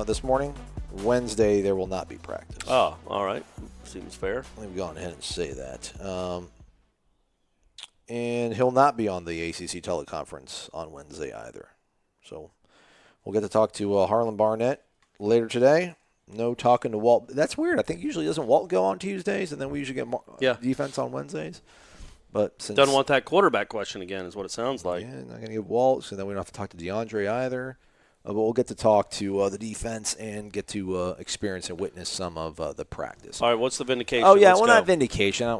this morning. Wednesday, there will not be practice. Oh, all right. Seems fair. Let me go on ahead and say that. And he'll not be on the ACC teleconference on Wednesday either. So we'll get to talk to Harlan Barnett later today. No talking to Walt. That's weird. I think usually doesn't Walt go on Tuesdays, and then we usually get defense on Wednesdays. But since doesn't want that quarterback question again, is what it sounds like. Yeah, not going to get Walt, so then we don't have to talk to DeAndre either. But we'll get to talk to the defense and get to experience and witness some of the practice. All right, what's the vindication? Oh, yeah, Let's go. Not vindication.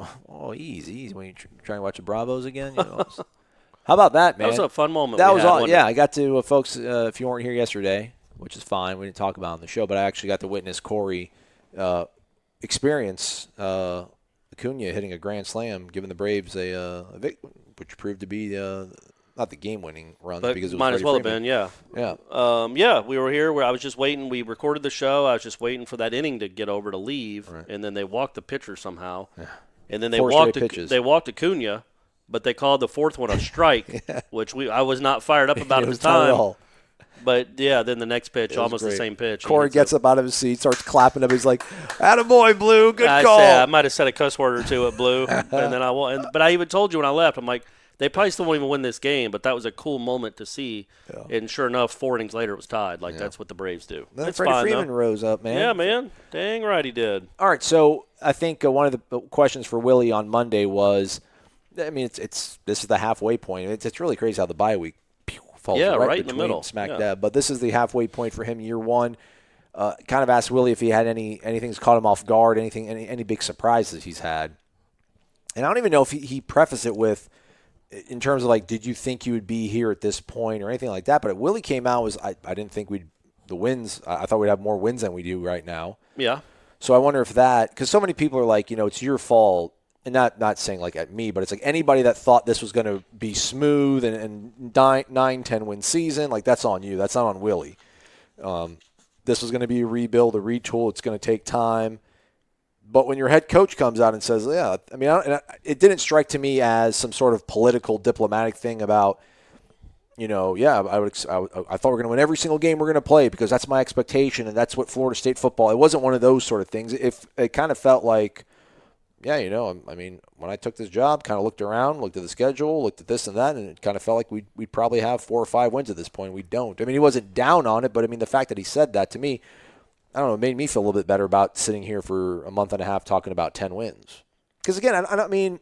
Easy. When you're trying to watch the Bravos again, How about that, man? That was a fun moment. That was all. Yeah, I got to folks. If you weren't here yesterday, which is fine, we didn't talk about it on the show, but I actually got to witness Corey experience Acuna hitting a grand slam, giving the Braves a victory, which proved to be not the game-winning runs, but because it was might as Freddie well Freeman. have been, yeah. Yeah, we were here where I was just waiting. We recorded the show. I was just waiting for that inning to get over to leave, and then they walked the pitcher somehow. Yeah. And then they walked Acuna, but they called the fourth one a strike, which I was not fired up about at the time. But, yeah, then the next pitch, almost the same pitch. Corey gets up out of his seat, starts clapping up. He's like, attaboy, Blue, good call. I might have said a cuss word or two at Blue. But I even told you when I left, I'm like, they probably still won't even win this game, but that was a cool moment to see. Yeah. And sure enough, 4 innings later, it was tied. That's what the Braves do. Then Freddie Freeman rose up, man. Yeah, man. Dang right he did. All right, so I think one of the questions for Willie on Monday was, I mean, this is the halfway point. It's really crazy how the bye week falls right in the middle, smack dab. But this is the halfway point for him, year one. Kind of asked Willie if he had anything that's caught him off guard, any big surprises he's had. And I don't even know if he prefaced it with, in terms of like, did you think you would be here at this point or anything like that? But Willie came out I didn't think the wins. I thought we'd have more wins than we do right now. Yeah. So I wonder if that, because so many people are like, it's your fault. And not saying like at me, but it's like anybody that thought this was going to be smooth and 9-10 win season, like that's on you. That's not on Willie. This was going to be a rebuild, a retool. It's going to take time. But when your head coach comes out and says, yeah, I mean, it didn't strike to me as some sort of political, diplomatic thing about, I thought we were going to win every single game we're going to play because that's my expectation and that's what Florida State football. It wasn't one of those sort of things. It kind of felt like, yeah, I mean, when I took this job, kind of looked around, looked at the schedule, looked at this and that, and it kind of felt like we'd probably have 4 or 5 wins at this point. We don't. I mean, he wasn't down on it, but I mean, the fact that he said that to me, I don't know, it made me feel a little bit better about sitting here for a month and a half talking about 10 wins. Because again, I mean,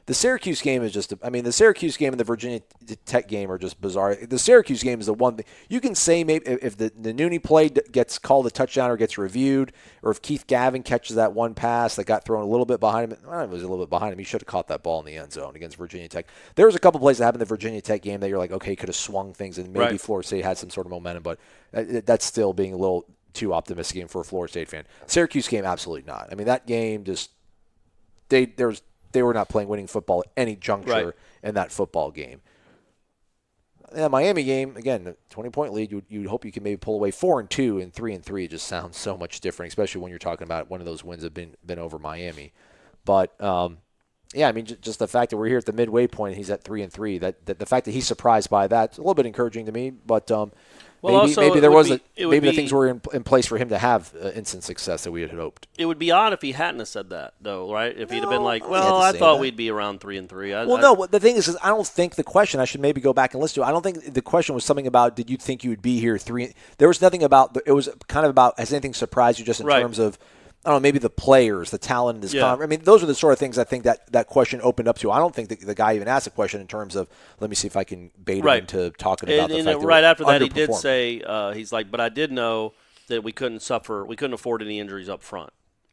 the Syracuse game is just, the Syracuse game and the Virginia Tech game are just bizarre. The Syracuse game is the one thing. You can say maybe if the Nooney play gets called a touchdown or gets reviewed, or if Keith Gavin catches that one pass that got thrown a little bit behind him. Well, it was a little bit behind him. He should have caught that ball in the end zone against Virginia Tech. There was a couple plays that happened in the Virginia Tech game that you're like, okay, could have swung things, and maybe Florida State had some sort of momentum, but that's still being a little too optimistic game for a Florida State fan. Syracuse game, absolutely not. I mean, that game just they were not playing winning football at any juncture in that football game. Yeah, Miami game, again, a 20-point lead. You'd hope you can maybe pull away 4-2 and 3-3. It just sounds so much different, especially when you're talking about one of those wins have been over Miami. But yeah, I mean, just the fact that we're here at the midway point and he's at 3-3. That the fact that he's surprised by that's a little bit encouraging to me. But maybe the things were in place for him to have instant success that we had hoped. It would be odd if he hadn't have said that, though, right? If he'd have been like, "Well, I thought we'd be around 3-3." No. The thing is, I don't think the question. I should maybe go back and listen to it. I don't think the question was something about, did you think you would be here 3? There was nothing about. It was kind of about, has anything surprised you just in terms of, I don't know, maybe the players, the talent in this conference. I mean, those are the sort of things I think that question opened up to. I don't think the guy even asked a question in terms of, let me see if I can bait him into talking about the fact that right after that, he did say, he's like, but I did know that we couldn't afford any injuries up front.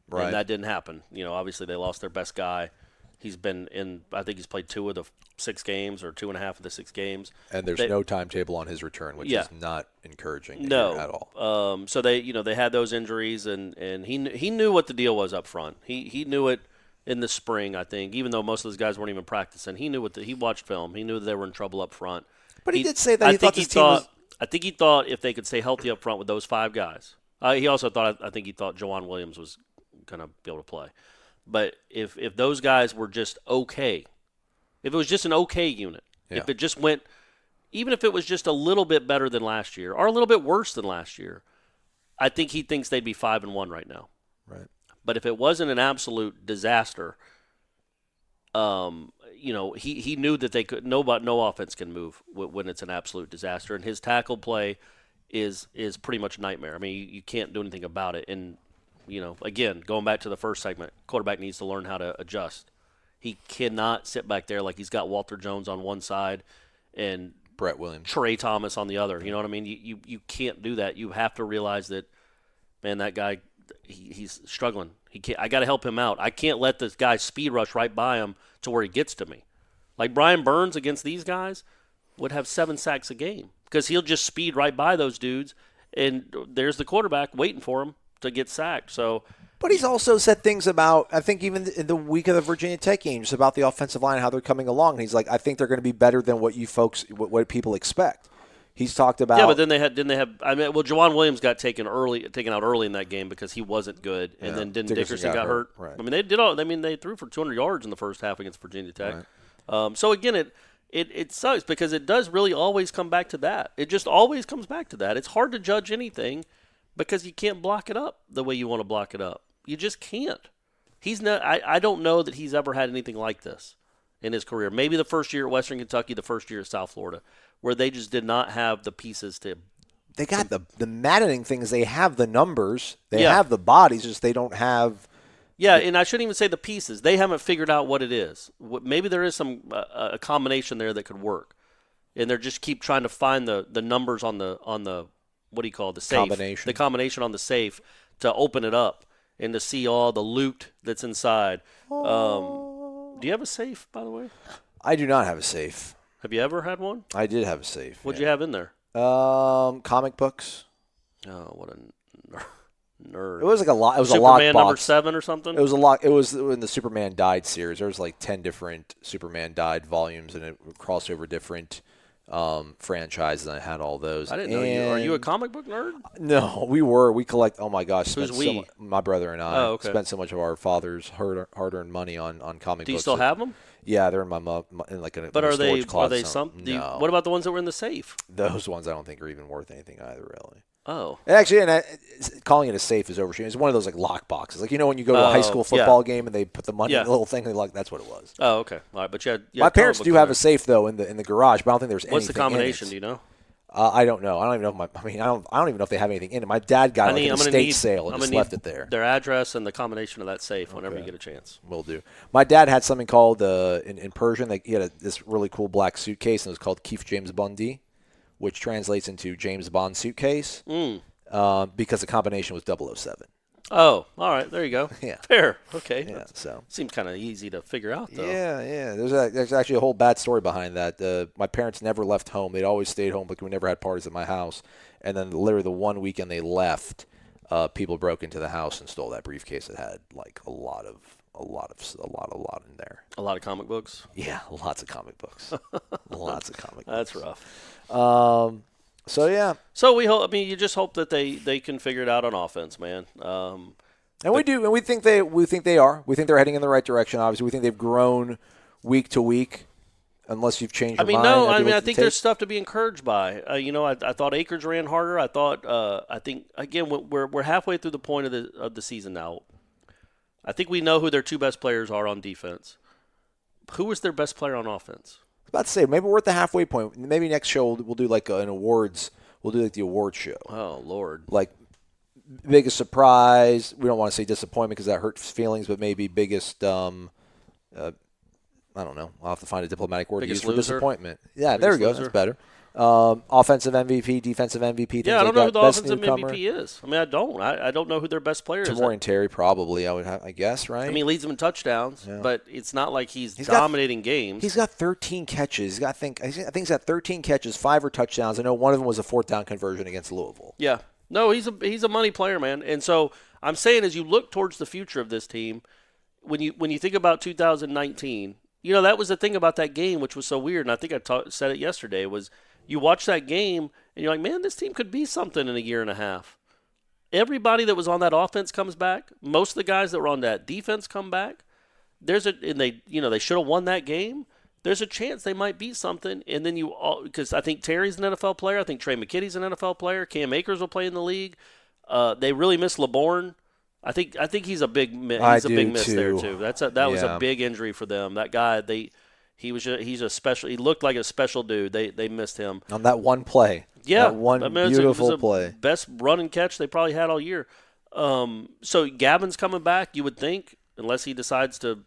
Right. And that didn't happen. Obviously they lost their best guy. He's been in, I think he's played 2 of the 6 games or 2.5 of the 6 games. And there's no timetable on his return, which is not encouraging at all. So they had those injuries, and he knew what the deal was up front. He knew it in the spring, I think, even though most of those guys weren't even practicing. He knew he watched film. He knew that they were in trouble up front. But he did say that I think he thought if they could stay healthy up front with those 5 guys. He also thought, I think he thought Jawan Williams was going to be able to play. But if those guys were just okay, if it was just an okay unit, if it just went, even if it was just a little bit better than last year or a little bit worse than last year, I think he thinks they'd be 5-1 right now. Right. But if it wasn't an absolute disaster, he knew that they could. No offense can move when it's an absolute disaster, and his tackle play is pretty much a nightmare. I mean, you can't do anything about it. And again, going back to the first segment, quarterback needs to learn how to adjust. He cannot sit back there like he's got Walter Jones on one side and Brett Williams, Trey Thomas on the other. You know what I mean? You can't do that. You have to realize that, man, that guy, he's struggling. I got to help him out. I can't let this guy speed rush right by him to where he gets to me. Like Brian Burns against these guys would have 7 sacks a game because he'll just speed right by those dudes, and there's the quarterback waiting for him to get sacked. So But he's also said things about, I think even in the week of the Virginia Tech game, just about the offensive line, how they're coming along. And he's like, I think they're going to be better than what you folks, what people expect. He's talked about. Yeah, but then didn't they have? I mean, well, Jawan Williams got taken out early in that game because he wasn't good, and then Dickerson got hurt. Right. I mean, they threw for 200 yards in the first half against Virginia Tech. Right. So again, it sucks because it does really always come back to that. It just always comes back to that. It's hard to judge anything because you can't block it up the way you want to block it up. You just can't. He's not. I don't know that he's ever had anything like this in his career. Maybe the first year at Western Kentucky, the first year at South Florida, where they just did not have the pieces to. They got the maddening thing is they have the numbers, they have the bodies, just they don't have. Yeah, and I shouldn't even say the pieces. They haven't figured out what it is. Maybe there is some a combination there that could work, and they're just keep trying to find the numbers on the what do you call it, the safe, the combination on the safe to open it up and to see all the loot that's inside. Do you have a safe, by the way? I do not have a safe. Have you ever had one? I did have a safe. What'd you have in there? Comic books. Oh, what a nerd! It was like a lot. It was Superman a lock box. number 7 or something. It was a lot. It was in the Superman Died series. There was like 10 different Superman Died volumes, and it crossed over different franchises. And I had all those. I didn't know you. Are you a comic book nerd? No, we were. We collect. Oh my gosh! Who's we? My brother and I spent so much of our father's hard-earned money on comic books. Do you still have them? Yeah, they're in my mom in like a. But in a are they storage closet. Are they some? No. What about the ones that were in the safe? Those ones I don't think are even worth anything either, really. Oh. Actually, calling it a safe is overshooting. It's one of those like lock boxes. Like, when you go to a high school football game and they put the money in the little thing, that's what it was. Oh, okay. All right, but my parents do have a safe though in the garage, but I don't think there's anything. What's the combination? In it. Do you know? I don't know. I don't even know I don't even know if they have anything in it. My dad got an estate sale and just left it there. Their address and the combination of that safe whenever you get a chance. Will do. My dad had something called in Persian. He had this really cool black suitcase, and it was called Keith James Bundy, which translates into James Bond suitcase. Because the combination was 007. Oh, all right. There you go. Yeah. Fair. Okay. Yeah. So seems kind of easy to figure out, though. Yeah. There's actually a whole bad story behind that. My parents never left home. They'd always stayed home, but we never had parties at my house. And then literally the one weekend they left, people broke into the house and stole that briefcase that had like a lot in there. A lot of comic books. Yeah, lots of comic books. Lots of comic books. That's rough. So yeah. So we hope. I mean, you just hope that they can figure it out on offense, man. And we do, and we think they are. We think they're heading in the right direction. Obviously, we think they've grown week to week. Unless you've changed your mind. I think there's stuff to be encouraged by. I thought Akers ran harder. I think again we're halfway through the point of the season now. I think we know who their two best players are on defense. Who was their best player on offense? I was about to say, maybe we're at the halfway point. Maybe next show we'll do like an awards. We'll do like the award show. Oh, Lord. Like biggest surprise. We don't want to say disappointment because that hurts feelings, but maybe biggest, I don't know. I'll have to find a diplomatic word to use for disappointment. Yeah, there we go. That's better. Offensive MVP, defensive MVP. Yeah, I don't know who the best offensive newcomer. MVP is. I mean, I don't. I don't know who their best player is. Tamorian Terry, probably. I guess, right? I mean, he leads them in touchdowns, but it's not like he's dominating games. He's got 13 catches. I think he's got 13 catches, 5 are touchdowns. I know one of them was a 4th down conversion against Louisville. Yeah. No, he's a money player, man. And so I'm saying, as you look towards the future of this team, when you think about 2019, that was the thing about that game, which was so weird. And I think I said it yesterday was. You watch that game, and you're like, man, this team could be something in a year and a half. Everybody that was on that offense comes back. Most of the guys that were on that defense come back. They should have won that game. There's a chance they might beat something, and then because I think Terry's an NFL player. I think Trey McKitty's an NFL player. Cam Akers will play in the league. They really miss LeBourne. I think he's a big miss there too. That was a big injury for them. That guy he's a special. He looked like a special dude. They missed him on that one play. Yeah, that one beautiful play. Best run and catch they probably had all year. So Gavin's coming back. You would think, unless he decides to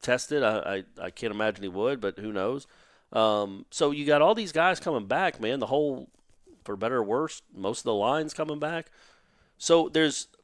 test it. I can't imagine he would, but who knows? So you got all these guys coming back, man. The whole, for better or worse, most of the line's coming back. So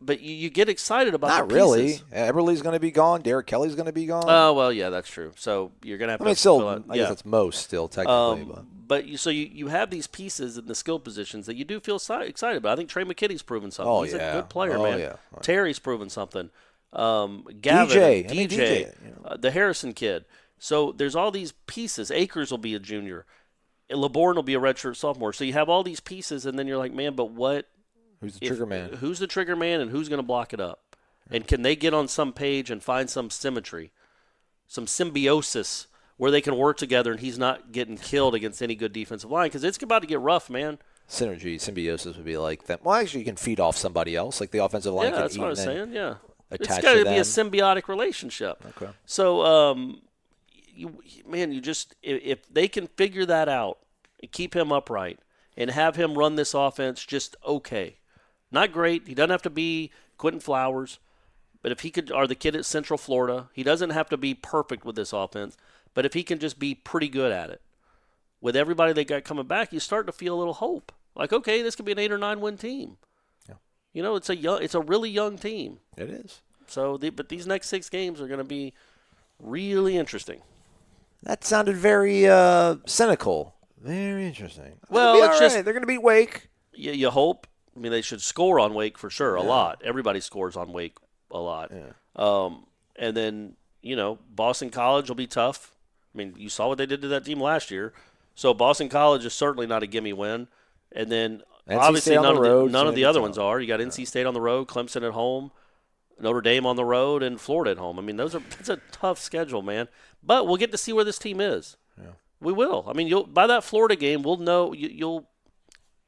but you get excited about Not the really. pieces. Eberle's going to be gone. Derek Kelly's going to be gone. Oh, well, yeah, that's true. So you're going to have to fill out. I guess it's most still, technically. But you have these pieces in the skill positions that you do feel excited about. I think Trey McKitty's proven something. He's a good player, man. Yeah. Right. Terry's proven something. Gavin, DJ, the Harrison kid. So there's all these pieces. Akers will be a junior. LeBourne will be a redshirt sophomore. So you have all these pieces, and then you're like, man, but what? Who's the trigger man? Who's the trigger man, and who's going to block it up? And can they get on some page and find some symmetry, some symbiosis where they can work together and he's not getting killed against any good defensive line? Because it's about to get rough, man. Symbiosis would be like that. Well, actually, you can feed off somebody else, like the offensive line. Yeah, that's what I was saying. Yeah, it's got to be a symbiotic relationship. Okay. So, you just if they can figure that out and keep him upright and have him run this offense just okay, not great. He doesn't have to be Quentin Flowers, but if he could, or the kid at Central Florida, he doesn't have to be perfect with this offense. But if he can just be pretty good at it, with everybody they got coming back, you start to feel a little hope. Like, okay, this could be an 8 or 9 win team. Yeah. It's a really young team. It is. So, but these next 6 games are going to be really interesting. That sounded very cynical. Very interesting. Well, it's just they're going to beat Wake. You hope. I mean, they should score on Wake for sure, a lot. Everybody scores on Wake a lot. Yeah. And then, Boston College will be tough. I mean, you saw what they did to that team last year. So Boston College is certainly not a gimme win. And then obviously none of the other ones are. You got NC State on the road, Clemson at home, Notre Dame on the road, and Florida at home. I mean, it's a tough schedule, man. But we'll get to see where this team is. Yeah. We will. I mean, by that Florida game, we'll know you'll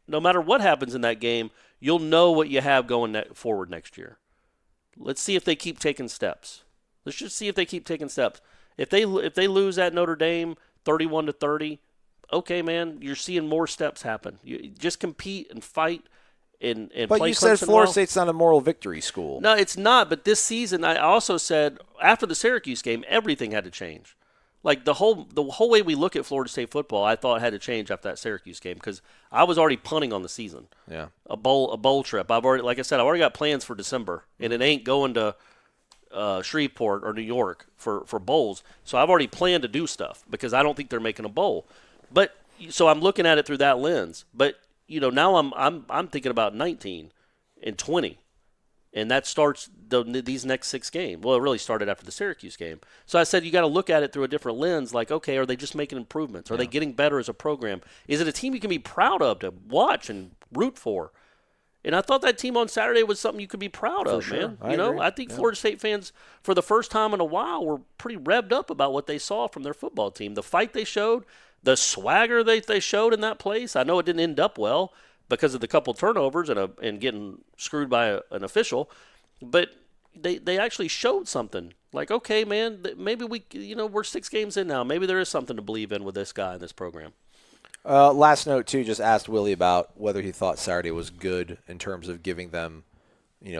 no matter what happens in that game, you'll know what you have going forward next year. Let's see if they keep taking steps. Let's just see if they keep taking steps. If they lose at Notre Dame 31-30, okay, man, you're seeing more steps happen. You just compete and fight and play. But you said Florida State's not a moral victory school. No, it's not. But this season, I also said after the Syracuse game, everything had to change. Like the whole way we look at Florida State football, I thought had to change after that Syracuse game because I was already punting on the season. Yeah, a bowl trip. I've already got plans for December, and it ain't going to Shreveport or New York for bowls. So I've already planned to do stuff because I don't think they're making a bowl. But so I'm looking at it through that lens. But now I'm thinking about 19 and 20, and that starts these next 6 games. Well, it really started after the Syracuse game. So I said you got to look at it through a different lens. Like, okay, are they just making improvements? Are they getting better as a program? Is it a team you can be proud of to watch and root for? And I thought that team on Saturday was something you could be proud of, man. I think Florida State fans, for the first time in a while, were pretty revved up about what they saw from their football team. The fight they showed, the swagger they showed in that place. I know it didn't end up well because of the couple turnovers and getting screwed by an official, but they actually showed something. Like, okay, man, maybe we're 6 games in now. Maybe there is something to believe in with this guy in this program. Last note, too, just asked Willie about whether he thought Saturday was good in terms of giving them,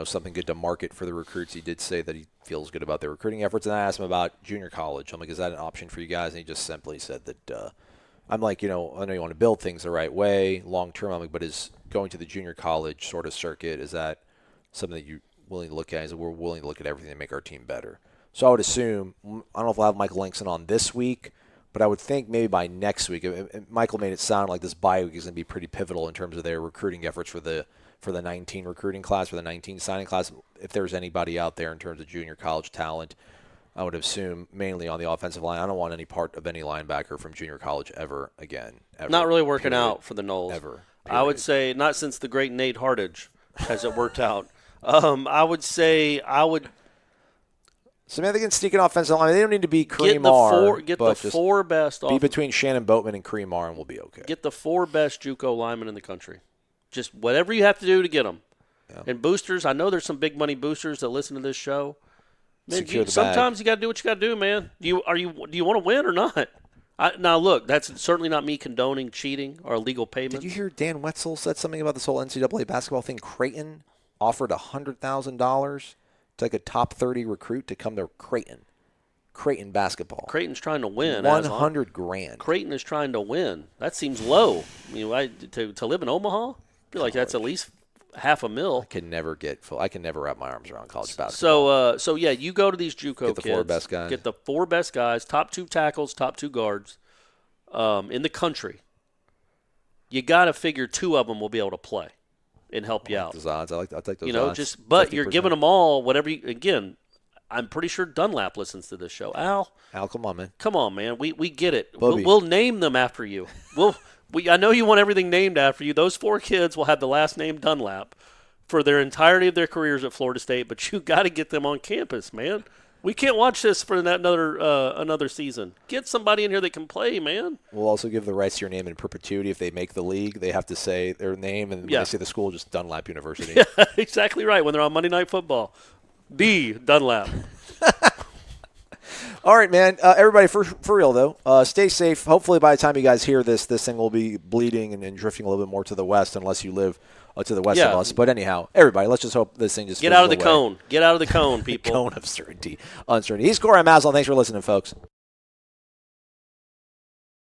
something good to market for the recruits. He did say that he feels good about their recruiting efforts, and I asked him about junior college. I'm like, is that an option for you guys? And he just simply said that, I'm like, I know you want to build things the right way, long term. I'm like, but is going to the junior college sort of circuit, is that something that you're willing to look at? He said, we're willing to look at everything to make our team better. So I would assume, I don't know if we'll have Michael Langston on this week, but I would think maybe by next week. Michael made it sound like this bye week is going to be pretty pivotal in terms of their recruiting efforts for the 19 recruiting class, for the 19 signing class. If there's anybody out there in terms of junior college talent, I would assume mainly on the offensive line. I don't want any part of any linebacker from junior college ever again. Ever. Not really working out for the Noles. Ever. I would say not since the great Nate Hardage has it worked out. I would say So maybe they can sneak an offensive line. They don't need to be Kareem Get the 4 best. Be between Shannon Boatman and Kareem and we'll be okay. Get the 4 best JuCo linemen in the country. Just whatever you have to do to get them. Yeah. And boosters, I know there's some big money boosters that listen to this show. Man, sometimes you got to do what you got to do, man. Do you want to win or not? Now, look, that's certainly not me condoning cheating or illegal payments. Did you hear Dan Wetzel said something about this whole NCAA basketball thing? Creighton offered $100,000 to like a top 30 recruit to come to Creighton basketball. Creighton's trying to win. $100,000. Creighton is trying to win. That seems low. To live in Omaha, I feel like that's at least $500,000. I can never wrap my arms around college basketball. So you go to these JuCo kids. Get the 4 best guys. Get the 4 best guys, top 2 tackles, top 2 guards, in the country. You got to figure 2 of them will be able to play and help you out. Those odds. I'll take those odds. But 50%. You're giving them all whatever. Again, I'm pretty sure Dunlap listens to this show. Al, come on, man. Come on, man. We get it. Bobby. We'll name them after you. I know you want everything named after you. Those 4 kids will have the last name Dunlap for their entirety of their careers at Florida State, but you got to get them on campus, man. We can't watch this for another season. Get somebody in here that can play, man. We'll also give the rights to your name in perpetuity. If they make the league, they have to say their name, and when they say the school, just Dunlap University. Yeah, exactly right. When they're on Monday Night Football, the Dunlap. All right, man. Everybody, for real, though, stay safe. Hopefully by the time you guys hear this thing will be bleeding and drifting a little bit more to the west, unless you live to the west of us. But anyhow, everybody, let's just hope this thing just get out of the cone. Get out of the cone, people. The cone of uncertainty. He's Corey Maslow. Thanks for listening, folks.